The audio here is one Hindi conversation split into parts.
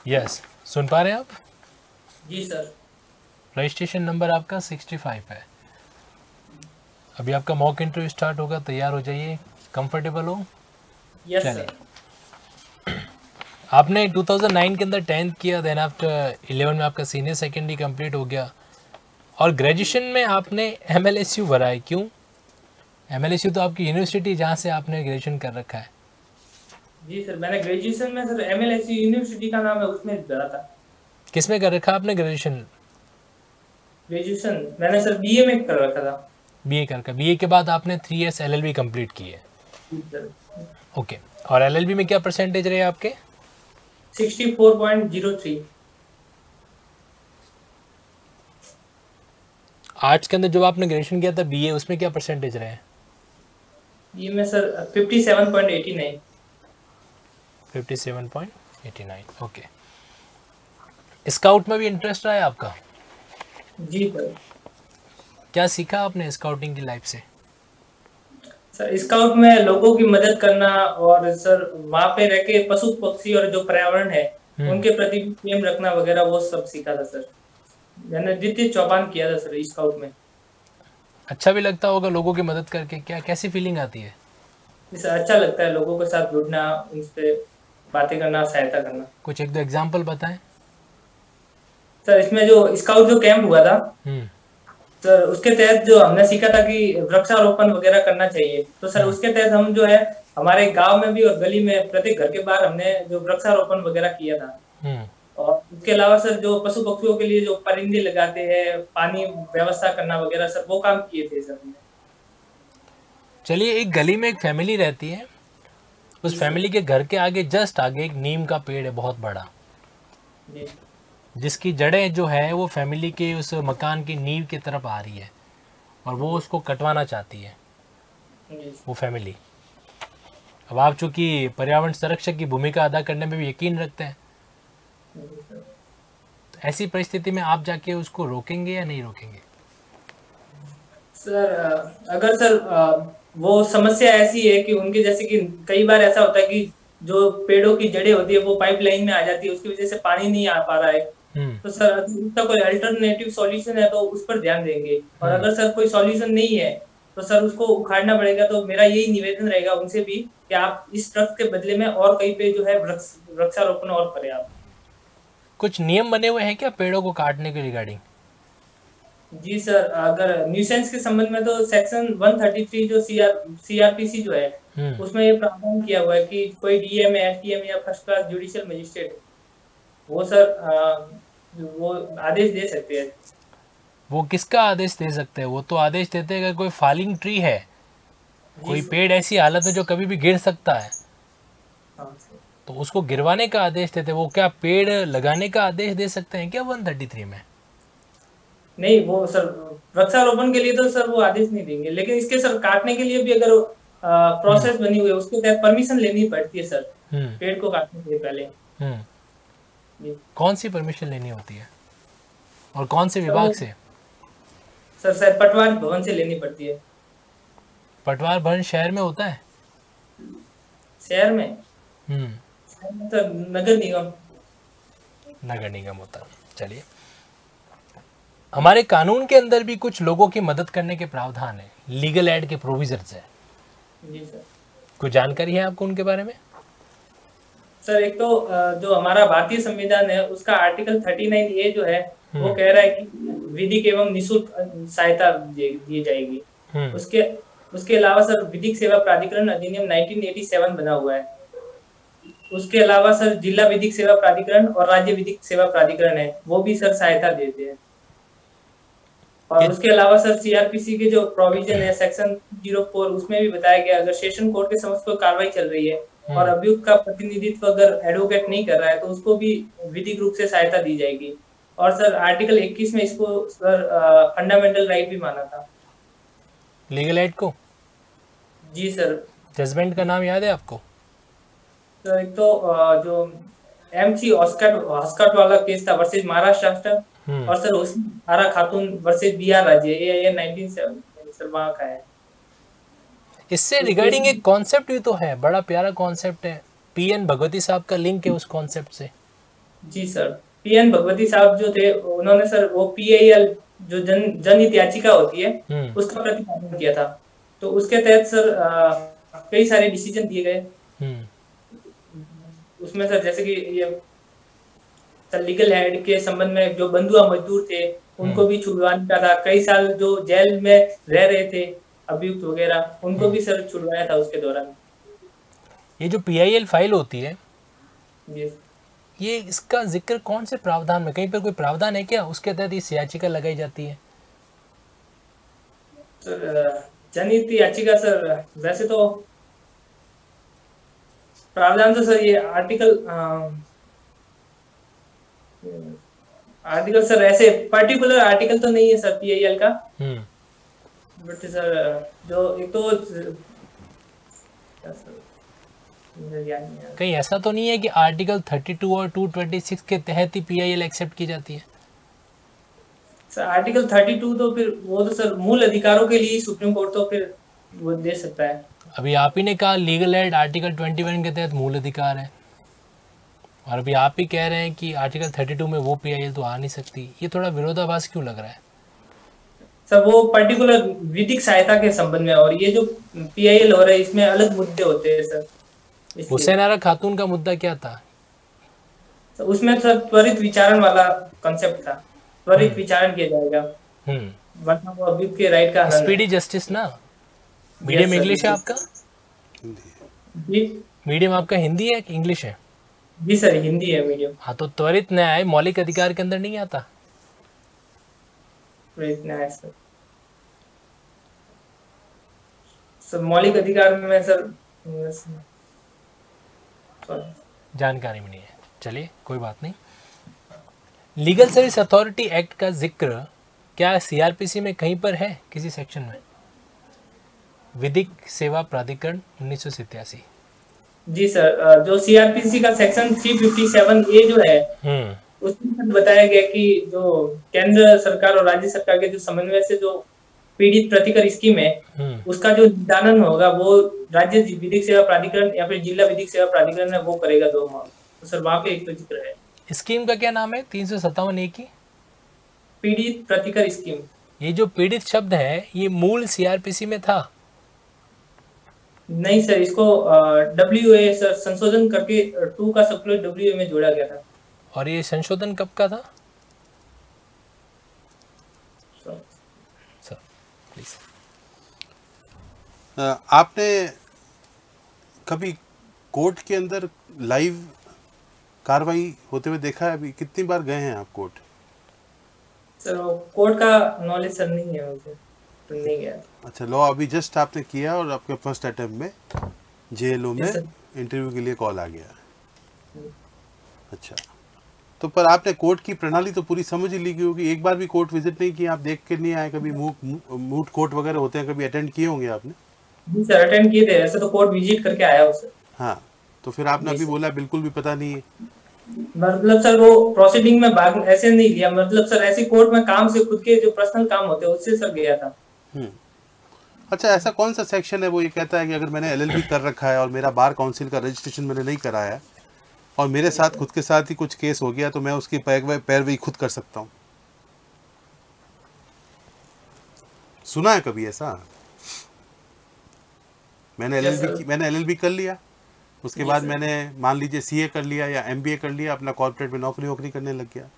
यस, सुन पा रहे हैं आप? जी सर। रजिस्ट्रेशन नंबर आपका 65 है। अभी आपका मॉक इंटरव्यू स्टार्ट होगा, तैयार हो जाइए, कंफर्टेबल हो। यस चलिए, सर। आपने 2009 के अंदर 10th किया, देन आफ्टर 11 में आपका सीनियर सेकेंडरी कंप्लीट हो गया और ग्रेजुएशन में आपने MLSU भरा है। क्यों? MLSU तो आपकी यूनिवर्सिटी जहाँ से आपने ग्रेजुएशन कर रखा है। जी सर, मैंने ग्रेजुएशन में सर एमएलएसयू यूनिवर्सिटी का नाम है उसमें करा था। किस में कर रखा आपने ग्रेजुएशन? ग्रेजुएशन मैंने सर बीए में कर रखा था। BA कर रखा। BA के बाद आपने 3 years LLB कंप्लीट की है। जी सर। ओके, और LLB में क्या परसेंटेज रहे आपके? 64.03। आर्ट्स के अंदर जब आपने ग्रेजुएशन किया था BA, उसमें क्या परसेंटेज रहे? ये में सर 57.89। 57.89। ओके, स्काउट में भी इंटरेस्ट रहा है आपका? जी सर। क्या सीखा आपने स्काउटिंग की लाइफ से? सर स्काउट में लोगों की मदद करना और सर वहाँ पे रह के पशु पक्षी और जो पर्यावरण है उनके प्रति प्रेम रखना वगैरह वो सब सीखा था सर। मैंने द्वितीय चौपान किया था सर स्काउट में। अच्छा भी लगता होगा लोगों की मदद करके, क्या कैसी फीलिंग आती है? इससे अच्छा लगता है लोगों के साथ जुड़ना, उनसे बातें करना, सहायता करना। कुछ एक दो एग्जाम्पल बताएं। सर इसमें जो स्काउट जो कैंप हुआ था हम्म सर, उसके तहत जो हमने सीखा था कि वृक्षारोपण वगैरह करना चाहिए, तो सर हम्म उसके तहत हम जो है हमारे गांव में भी और गली में प्रत्येक घर के बाहर हमने जो वृक्षारोपण वगैरह किया था। हम्म और उसके अलावा सर जो पशु पक्षियों के लिए जो परिंदे लगाते हैं, पानी व्यवस्था करना वगैरह सर वो काम किए थे सर हमने। चलिए, एक गली में एक फैमिली रहती है, जी उस सर। फैमिली के घर के आगे जस्ट आगे एक नीम का पेड़ है बहुत बड़ा, जी जिसकी जड़ें जो है वो फैमिली के उस मकान की नींव की तरफ आ रही है और वो जी उसको कटवाना चाहती है, जी वो फैमिली। अब आप चूंकि पर्यावरण संरक्षक की भूमिका अदा करने में भी यकीन रखते हैं, जी सर। तो ऐसी परिस्थिति में आप जाके उसको रोकेंगे या नहीं रोकेंगे? सर अगर सर वो समस्या ऐसी है कि उनके जैसे कि कई बार ऐसा होता है कि जो पेड़ों की जड़ें होती है वो पाइपलाइन में आ जाती है, उसकी वजह से पानी नहीं आ पा रहा है। हम्म तो सर अगर उसका कोई अल्टरनेटिव सॉल्यूशन है तो उस पर ध्यान देंगे, और हम्म अगर सर कोई सॉल्यूशन नहीं है तो सर उसको उखाड़ना पड़ेगा। तो मेरा यही निवेदन रहेगा उनसे भी कि आप इस ट्रक के बदले में और कहीं पे जो है वृक्षारोपण और करें आप। कुछ नियम बने हुए हैं क्या पेड़ों को काटने के रिगार्डिंग? जी सर, अगर न्यूसेंस के संबंध में तो सेक्शन 133 जो सीआरपीसी जो है हम्म उसमें ये प्रावधान किया हुआ है कि कोई डीएम एसडीएम या फर्स्ट क्लास जुडिशियल मजिस्ट्रेट वो सर वो आदेश दे सकते हैं। वो किसका आदेश दे सकते हैं? वो तो आदेश देते हैं कि कोई फॉलिंग ट्री है, जी कोई सर। पेड़ ऐसी हालत में जो कभी भी गिर सकता है, हाँ सर। तो उसको गिरवाने का आदेश देते हैं। वो क्या पेड़ लगाने का आदेश दे सकते हैं क्या 133 में? नहीं वो सर वृक्षारोपण के लिए तो सर वो आदेश नहीं देंगे, लेकिन इसके सर काटने के लिए भी अगर हम्म प्रोसेस बनी हुई है उसके तहत परमिशन लेनी पड़ती है सर, हम्म पेड़ को काटने के पहले। हम्म जी कौन सी परमिशन लेनी होती है और कौन से सर विभाग वो से? सर शायद पटवारी भवन से लेनी पड़ती है। पटवार भवन शहर में होता है? शहर में हम्म सर नगर निगम। नगर निगम होता है। चलिए, हमारे कानून के अंदर भी कुछ लोगों की मदद करने के प्रावधान है, लीगल एड के प्रोविजंस है। जी सर। कुछ जानकारी है आपको उनके बारे में? सर एक तो जो हमारा भारतीय संविधान है उसका आर्टिकल 39A जो है वो हम्म कह रहा है कि विधिक एवं निःशुल्क सहायता दी जाएगी। हम्म उसके उसके अलावा सर विधिक सेवा प्राधिकरण अधिनियम 1987 बना हुआ है। उसके अलावा सर जिला विधिक सेवा प्राधिकरण और राज्य विधिक सेवा प्राधिकरण है, वो भी सर सहायता देते हैं। ये और उसके अलावा सर सीआरपीसी के जो प्रोविजन है सेक्शन 04 उसमें भी बताया गया अगर सेशन कोर्ट के समक्ष कोई कार्रवाई चल रही है और हम्म अभियुक्त का प्रतिनिधित्व अगर एडवोकेट नहीं कर रहा है तो उसको भी विधिक रूप से सहायता दी जाएगी। और सर आर्टिकल 21 में इसको सर फंडामेंटल राइट भी माना था। लीगल एड को जी सर। जजमेंट का नाम याद है आपको? सर एक तो जो एमसी हॉस्कट वाला केस था वर्सेज महाराष्ट्र राष्ट्र, हम्म और सर उसमें आरा खातून वर्सेज बिहार राज्य ये 1970 सर वहाँ का है। इससे उस केस रिगार्डिंग एक कॉन्सेप्ट भी तो है, बड़ा प्यारा कॉन्सेप्ट है, PN भगवती साहब का लिंक है उस कॉन्सेप्ट से। जी सर, पीएन भगवती साहब जो थे उन्होंने सर वो पीआईएल जो जनहित याचिका होती है उसका प्रतिपादन किया था। तो उसके तहत सर कई सारे डिसीजन दिए गए। उसमें सर जैसे कि ये सर लीगल हेड के संबंध में जो बंधुआ मजदूर थे उनको भी छुड़वाने का था। कई साल जो जेल में रह रहे थे अभियुक्त वगैरह उनको भी सर छुड़वाया था उसके दौरान। ये जो पीआईएल फाइल होती है जी ये इसका जिक्र कौन से प्रावधान में, कहीं पर कोई प्रावधान है क्या उसके तहत इस याचिका लगाई जाती है? सर जनहित याचिका सर वैसे तो प्रावधान तो सर ये आर्टिकल सर ऐसे पर्टिकुलर आर्टिकल तो नहीं है सर पीआईएल का। बट सर जो एक तो कहीं ऐसा तो नहीं है कि आर्टिकल 32 और 226 के तहत ही पीआईएल एक्सेप्ट की जाती है? सर आर्टिकल 32 तो फिर वो तो सर मूल अधिकारों के लिए सुप्रीम कोर्ट तो फिर वो दे सकता है। अभी आप ही ने कहा लीगल एड आर्टिकल 21 के तहत मूल अधिकार है, और अभी आप ही कह रहे हैं कि आर्टिकल 32 में वो पीआईएल तो आ नहीं सकती। ये थोड़ा विरोधाभास क्यों लग रहा है? सर वो पर्टिकुलर विधिक सहायता के संबंध में, और ये जो पीआईएल हो रहा है इसमें अलग मुद्दे होते हैं सर। हुसैन आरा खातून का मुद्दा क्या था? सर उसमें सर त्वरित विचारण वाला कॉन्सेप्ट था, त्वरित विचारण किया जाएगा वरना वो अभियुक्त के राइट का स्पीडी जस्टिस ना। मीडियम इंग्लिश है आपका? जी मीडियम आपका हिंदी है कि इंग्लिश है? जी सर हिंदी है मीडियम। हाँ, तो त्वरित न्याय मौलिक अधिकार के अंदर नहीं आता। त्वरित न्याय सर मौलिक अधिकार में सर जानकारी में नहीं है, चलिए कोई बात नहीं। लीगल सर्विस अथॉरिटी एक्ट का जिक्र क्या सीआरपीसी में कहीं पर है किसी सेक्शन में? विधिक सेवा प्राधिकरण 1987। जी सर, जो सीआरपीसी का सेक्शन 357A जो है उसमें बताया गया कि जो केंद्र सरकार और राज्य सरकार के जो समन्वय से जो पीड़ित प्रतिकर स्कीम है उसका जो निदान होगा वो राज्य विधिक सेवा प्राधिकरण या फिर जिला विधिक सेवा प्राधिकरण है वो करेगा। तो सर वहाँ पे एक तो जिक्र है। स्कीम का क्या नाम है 357A की? पीड़ित प्रतिकर स्कीम। ये जो पीड़ित शब्द है ये मूल सीआरपीसी में था? नहीं सर, इसको WA सर संशोधन करके 2 का सर्कुलर WA में जोड़ा गया था। और ये संशोधन कब का था सर प्लीज? आपने कभी कोर्ट के अंदर लाइव कार्रवाई होते हुए देखा है? अभी कितनी बार गए हैं आप कोर्ट? सर कोर्ट का नॉलेज सर नहीं है मुझे, तो नहीं गया। अच्छा, लॉ अभी जस्ट आपने किया और आपके फर्स्ट अटेम्प्ट में जेएलओ में इंटरव्यू के लिए कॉल आ गया। अच्छा, तो पर आपने कोर्ट की प्रणाली तो पूरी समझ ही ली होगी। एक बार भी कोर्ट विजिट नहीं किया? आप देख के नहीं आए कभी? मूट कोर्ट वगैरह होते हैं, कभी अटेंड किए होंगे आपने? जी सर अटेंड किए थे, ऐसे तो कोर्ट विजिट करके आया हूं सर। हाँ, तो फिर आपने अभी बोला बिल्कुल भी पता नहीं है। मतलब सर वो प्रोसीडिंग में भाग ऐसे नहीं लिया, मतलब सर ऐसे कोर्ट में काम से खुद के जो पर्सनल काम होते हैं उससे सर गया था। अच्छा, ऐसा कौन सा सेक्शन है वो ये कहता है कि अगर मैंने एलएलबी कर रखा है और मेरा बार काउंसिल का रजिस्ट्रेशन मैंने नहीं कराया है और मेरे साथ खुद के साथ ही कुछ केस हो गया तो मैं उसकी पैरवी खुद कर सकता हूँ? सुना है कभी ऐसा? मैंने एलएलबी कर लिया, उसके बाद मैंने मान लीजिए सीए कर लिया या एमबीए कर लिया, अपना कॉर्पोरेट में नौकरी करने लग गया,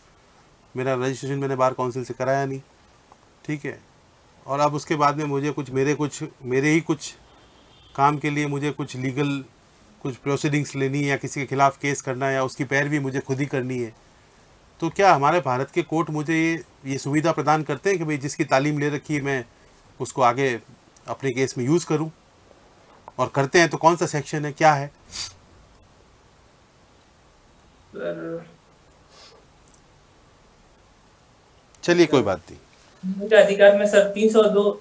मेरा रजिस्ट्रेशन मैंने बार काउंसिल से कराया नहीं, ठीक है, और अब उसके बाद में मुझे मेरे ही कुछ काम के लिए मुझे कुछ लीगल कुछ प्रोसीडिंग्स लेनी है या किसी के खिलाफ केस करना है या उसकी पैरवी मुझे खुद ही करनी है, तो क्या हमारे भारत के कोर्ट मुझे ये सुविधा प्रदान करते हैं कि भाई जिसकी तालीम ले रखी है मैं उसको आगे अपने केस में यूज़ करूं? और करते हैं तो कौन सा सेक्शन है, क्या है? चलिए कोई बात नहीं। मुझे अधिकार में सर 302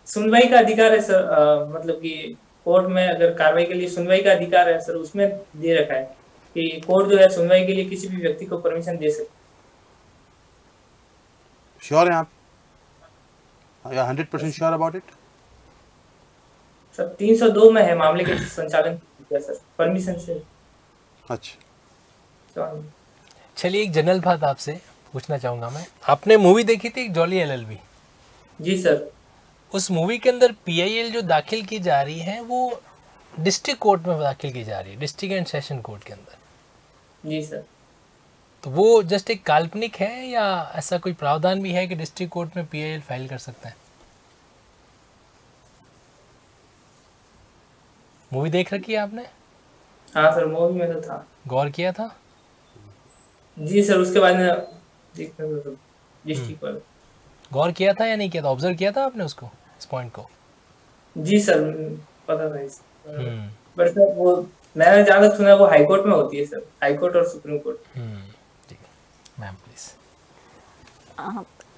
सुनवाई का अधिकार है सर, मतलब कि कोर्ट में अगर कार्रवाई के लिए सुनवाई का अधिकार है सर, उसमें दे रखा है कि कोर्ट जो है सुनवाई के लिए किसी भी व्यक्ति को परमिशन दे सकते। श्योर हैं आप? 100% श्योर अबाउट इट? सर 302 में है मामले के संचालन सर परमिशन से। अच्छा, चलिए एक जनरल बात आपसे पूछना चाहूँगा मैं, आपने मूवी देखी थी जॉली एलएलबी? जी सर। उस मूवी के अंदर पीआईएल जो दाखिल की जा रही है वो डिस्ट्रिक्ट कोर्ट में दाखिल की जा रही है, डिस्ट्रिक्ट एंड सेशन कोर्ट के अंदर। जी सर। तो वो जस्ट एक काल्पनिक है या ऐसा कोई प्रावधान भी है कि डिस्ट्रिक्ट कोर्ट में पीआईएल फाइल कर सकता है? मूवी देख रखी है आपने? हाँ सर, मूवी में तो था। गौर किया था? जी सर, उसके बाद में देखने में तो डिस्ट्रिक्ट वाला। गौर किया था या नहीं किया था? ऑब्जर्व किया था आपने उसको, इस पॉइंट को? जी सर, पता था इस। हम्म बट सर वो मैंने जहाँ तक सुना है वो हाई कोर्ट में होती है सर, हाई कोर्ट और सुप्रीम कोर्ट। ठीक है मैम प्लीज।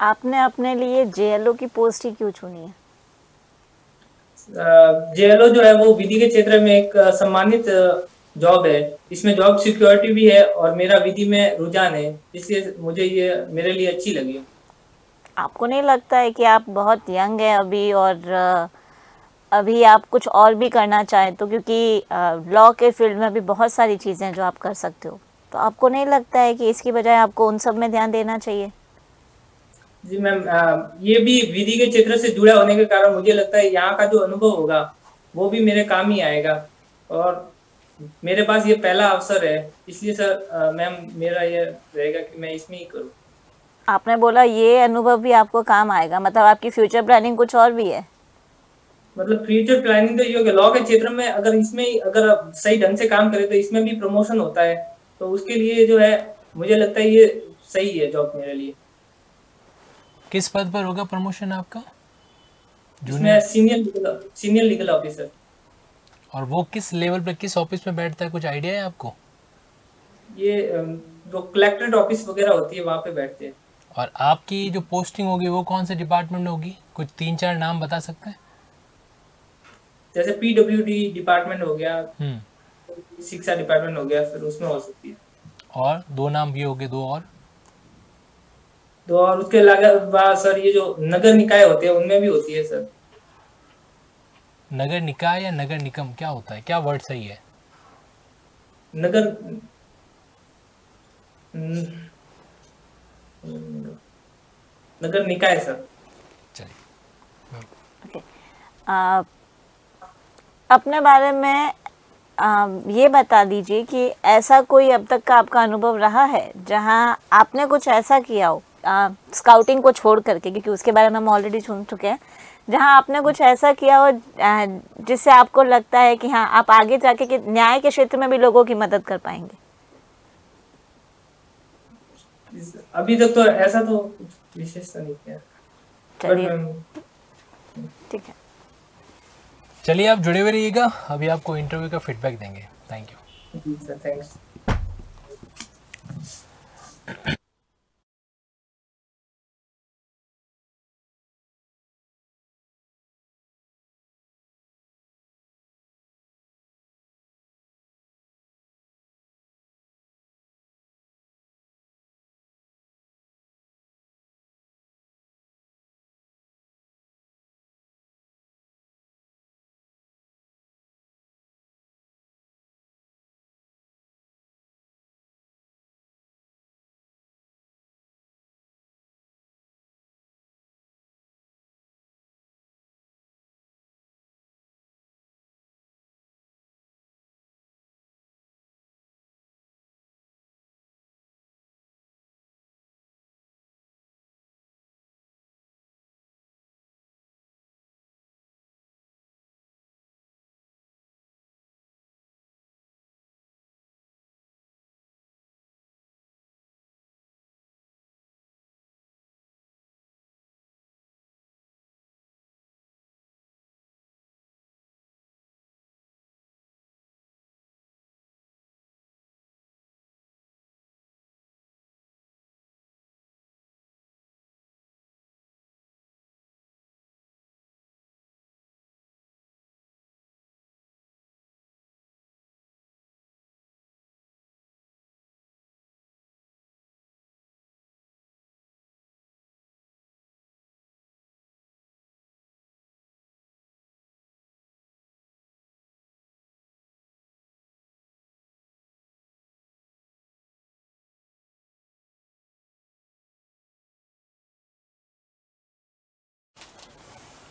आपने अपने लिए जेएलओ की पोस्ट ही क्यों चुनी है? जेएलओ जो है वो विधि के क्षेत्र में एक सम्मानित जॉब है। इसमें जॉब सिक्योरिटी भी है और मेरा विधि में रुझान है, इसलिए मुझे ये मेरे लिए अच्छी लगी। आपको नहीं लगता है कि आप बहुत यंग हैं अभी और अभी आप कुछ और भी करना चाहें तो, क्योंकि लॉ के फील्ड में भी बहुत सारी चीज़ें हैं जो आप कर सकते हो, तो आपको नहीं लगता है कि इसकी बजाय आपको उन सब में ध्यान देना चाहिए? जी मैम, ये भी विधि के क्षेत्र से जुड़ा होने के कारण मुझे लगता है यहाँ का जो अनुभव होगा वो भी मेरे काम ही आएगा, और मेरे पास ये पहला अवसर है, इसलिए सर मैम मेरा ये रहेगा कि मैं इसमें ही करूँ। आपने बोला ये अनुभव भी आपको काम आएगा, मतलब आपकी फ्यूचर प्लानिंग कुछ और भी है? मतलब फ्यूचर प्लानिंग तो ये हो गया, लॉ के क्षेत्र में अगर इसमें अगर आप सही ढंग से काम करें तो इसमें भी प्रमोशन होता है, तो उसके लिए जो है मुझे लगता है ये सही है जॉब मेरे लिए। किस पद पर होगा प्रमोशन आपका? इसमें सीनियर लीगल ऑफिसर। और वो किस लेवल पे, किस ऑफिस में बैठता है, कुछ आइडिया है आपको? ये जो कलेक्ट्रेट ऑफिस वगैरह होती है वहाँ पे बैठते हैं। और आपकी जो पोस्टिंग होगी वो कौन से डिपार्टमेंट में होगी? कुछ 3-4 नाम बता सकते हैं? जैसे पीडब्ल्यूडी डिपार्टमेंट हो गया, शिक्षा डिपार्टमेंट हो गया, फिर उसमें हो सकती है। और 2 नाम भी हो गए, 2 और? तो और उसके अलावा सर ये जो नगर निकाय होते हैं उनमें भी होती है सर। नगर निकाय या नगर निगम क्या होता है, क्या वर्ड सही है? नगर नगर निकाय सर। चलिए अपने बारे में ये बता दीजिए कि ऐसा कोई अब तक का आपका अनुभव रहा है जहां आपने कुछ ऐसा किया हो, स्काउटिंग को छोड़ करके, क्योंकि उसके बारे में हम ऑलरेडी सुन चुके हैं, जहां आपने कुछ ऐसा किया हो जिससे आपको लगता है कि हाँ आप आगे जाके कि न्याय के क्षेत्र में भी लोगों की मदद कर पाएंगे? अभी तक तो ऐसा तो कुछ विशेष नहीं किया। ठीक है, चलिए आप जुड़े हुए रहिएगा, अभी आपको इंटरव्यू का फीडबैक देंगे। Thank you sir, thanks.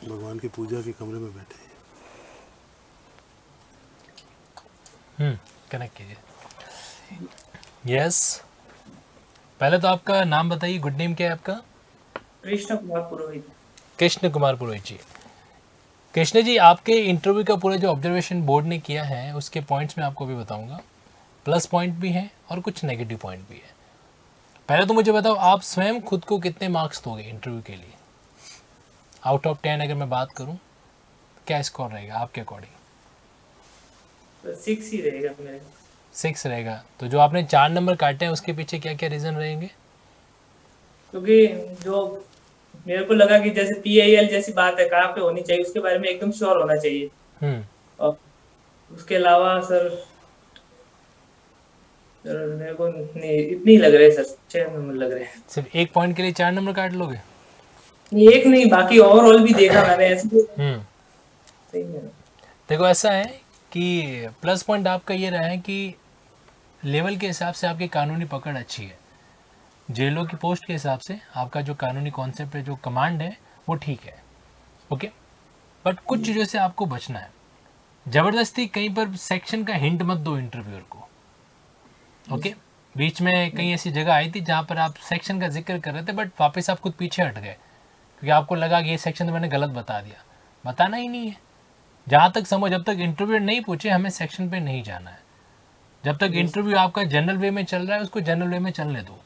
भगवान की पूजा के कमरे में बैठे हैं। कनेक्ट कीजिए। यस, पहले तो आपका नाम बताइए, गुड नेम क्या है आपका? कृष्ण कुमार पुरोहित। कृष्ण कुमार पुरोहित जी। कृष्ण जी, आपके इंटरव्यू का पूरा जो ऑब्जर्वेशन बोर्ड ने किया है उसके पॉइंट्स मैं आपको भी बताऊंगा। प्लस पॉइंट भी हैं और कुछ नेगेटिव पॉइंट भी है। पहले तो मुझे बताओ, आप स्वयं खुद को कितने मार्क्स दोगे इंटरव्यू के लिए? आउट ऑफ 10 अगर मैं बात करूं, क्या स्कोर रहेगा आपके अकॉर्डिंग? 6 ही रहेगा मेरे। 6 रहेगा। तो जो आपने 4 नंबर काटे हैं उसके पीछे क्या क्या रीज़न रहेंगे? क्योंकि जो मेरे को लगा कि जैसे PIL जैसी बात है कहाँ पे होनी चाहिए उसके बारे में एकदम श्योर होना चाहिए। और उसके अलावा सर मेरे को नहीं इतनी लग रहे सर, 6 नंबर लग रहे हैं। सिर्फ एक पॉइंट के लिए 4 नंबर काट लोगे? एक नहीं, बाकी ओवरऑल भी देखा मैंने ऐसे। सही है। देखो ऐसा है कि प्लस पॉइंट आपका ये रहा है कि लेवल के हिसाब से आपकी कानूनी पकड़ अच्छी है। जेलों की पोस्ट के हिसाब से आपका जो कानूनी कॉन्सेप्ट है, जो कमांड है, वो ठीक है। ओके, बट कुछ चीज़ों से आपको बचना है। ज़बरदस्ती कहीं पर सेक्शन का हिंट मत दो इंटरव्यूअर को। ओके, बीच में कहीं ऐसी जगह आई थी जहाँ पर आप सेक्शन का जिक्र कर रहे थे बट वापस आप खुद पीछे हट गए क्योंकि आपको लगा कि ये सेक्शन तो मैंने गलत बता दिया। बताना ही नहीं है। जहाँ तक समझ, जब तक इंटरव्यू नहीं पूछे हमें सेक्शन पे नहीं जाना है। जब तक इंटरव्यू आपका जनरल वे में चल रहा है उसको जनरल वे में चलने दो।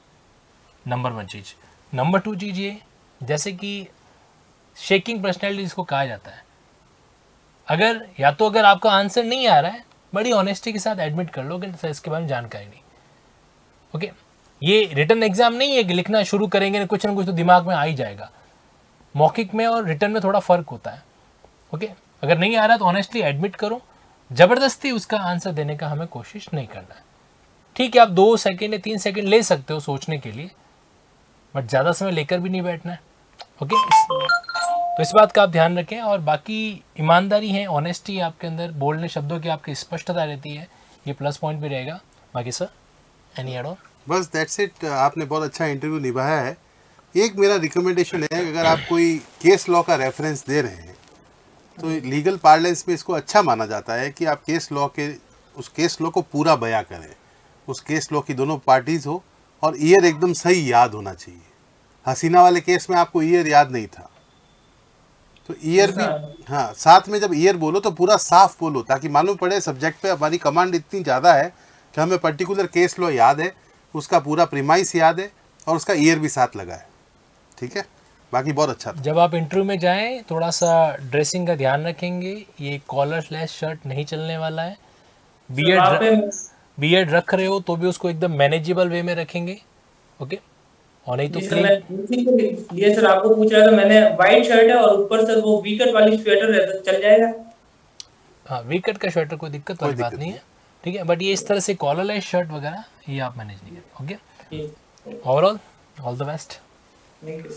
नंबर 1 चीज़। नंबर 2 चीज़ ये, जैसे कि शेकिंग पर्सनैलिटी जिसको कहा जाता है, अगर या तो अगर आपका आंसर नहीं आ रहा है, बड़ी ऑनेस्टी के साथ एडमिट कर लो कि सर इसके बारे में जानकारी नहीं। ओके, ये रिटन एग्जाम नहीं है कि लिखना शुरू करेंगे ना कुछ तो दिमाग में आ ही जाएगा। मौखिक में और रिटन में थोड़ा फ़र्क होता है। ओके, अगर नहीं आ रहा तो ऑनेस्टली एडमिट करो। ज़बरदस्ती उसका आंसर देने का हमें कोशिश नहीं करना है। ठीक है, आप 2 सेकेंड या 3 सेकेंड ले सकते हो सोचने के लिए, बट ज़्यादा समय लेकर भी नहीं बैठना है। ओके, तो इस बात का आप ध्यान रखें। और बाकी ईमानदारी है, ऑनेस्टी आपके अंदर, बोलने शब्दों की आपकी स्पष्टता रहती है, ये प्लस पॉइंट भी रहेगा। बाकी सर एनी ऐड ऑन? बस दैट्स इट। आपने बहुत अच्छा इंटरव्यू निभाया है। एक मेरा रिकमेंडेशन है, अगर आप कोई केस लॉ का रेफरेंस दे रहे हैं तो लीगल पार्लेंस में इसको अच्छा माना जाता है कि आप केस लॉ के उस केस लॉ को पूरा बयां करें, उस केस लॉ की दोनों पार्टीज हो और ईयर एकदम सही याद होना चाहिए। हसीना वाले केस में आपको ईयर याद नहीं था, तो ईयर भी, हाँ, साथ में जब ईयर बोलो तो पूरा साफ बोलो ताकि मालूम पड़े सब्जेक्ट पे हमारी कमांड इतनी ज़्यादा है कि हमें पर्टिकुलर केस लॉ याद है, उसका पूरा प्रीमाइस याद है और उसका ईयर भी साथ लगा है। ठीक है, बाकी बहुत अच्छा था। जब आप इंटरव्यू में जाएं थोड़ा सा ड्रेसिंग का ध्यान रखेंगे। ये कॉलर स्लैश शर्ट नहीं चलने वाला है। बियर्ड रख रहे हो तो भी उसको एकदम मैनेजेबल वे में रखेंगे। ओके, और नहीं तो ये सर आपको पूछ रहा था मैंने, व्हाइट शर्ट है और ऊपर सर वो वी कट वाली स्वेटर है तो चल जाएगा? हाँ, वी कट का स्वेटर कोई दिक्कत वाली बात नहीं है। ठीक है, बट ये इस तरह से कॉलरलेस शर्ट वगैरह ये आप मैनेज नहीं करें। Okay, overall all the best. Thank you.